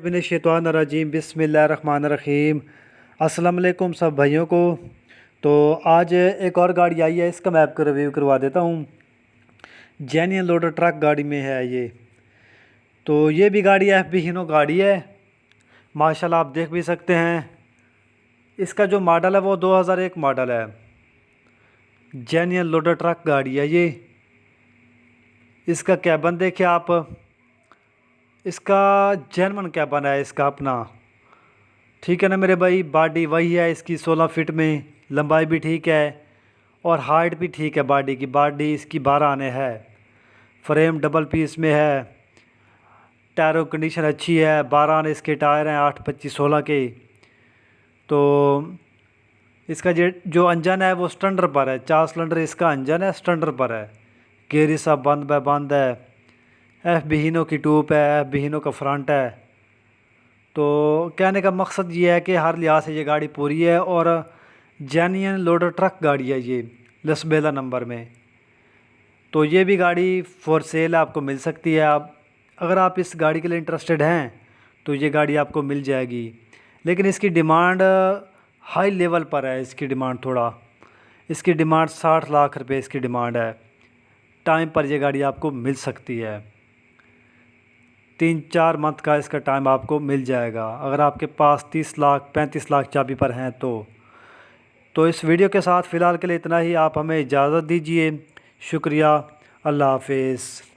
बिस्मिल्लाहिर्रहमानिर्रहीम बिस्मिल्लाहिर्रहमानिर्रहीम। अस्सलाम वालेकुम सब भाइयों को। तो आज एक और गाड़ी आई है, इसका मैं आपको रिव्यू करवा देता हूँ। जेन्युइन लोडर ट्रक गाड़ी में है ये। तो ये भी गाड़ी FB हीनो गाड़ी है, माशाल्लाह आप देख भी सकते हैं। इसका जो मॉडल है वो 2001 मॉडल है। जेन्युइन लोडर ट्रक गाड़ी है ये। इसका कैबन देखिए आप, इसका जेन्युइन कैबन है इसका अपना, ठीक है ना मेरे भाई। बॉडी वही है इसकी 16 फीट में, लंबाई भी ठीक है और हाइट भी ठीक है। बॉडी इसकी 12 आने है। फ्रेम डबल पीस में है। टायरों की कंडीशन अच्छी है। 12 आने इसके टायर हैं, 8 25 16 के। तो इसका जो इंजन है वो स्टैंडर पर है। 4 सिलेंडर इसका इंजन है, स्टैंडर पर है। गेयर सब बंद है। FB हीनो की ट्यूब है, FB हीनो का फ्रंट है। तो कहने का मकसद ये है कि हर लिहाज से ये गाड़ी पूरी है और जेन्युइन लोडर ट्रक गाड़ी है ये, लसबेला नंबर में। तो ये भी गाड़ी फॉर सेल आपको मिल सकती है। आप अगर आप इस गाड़ी के लिए इंटरेस्टेड हैं तो ये गाड़ी आपको मिल जाएगी, लेकिन इसकी डिमांड हाई लेवल पर है। इसकी डिमांड 60 लाख रुपए इसकी डिमांड है। टाइम पर ये गाड़ी आपको मिल सकती है। 3-4 मंथ का इसका टाइम आपको मिल जाएगा, अगर आपके पास 30 लाख 35 लाख चाबी पर हैं तो इस वीडियो के साथ फ़िलहाल के लिए इतना ही। आप हमें इजाज़त दीजिए। शुक्रिया। अल्लाह हाफिज़।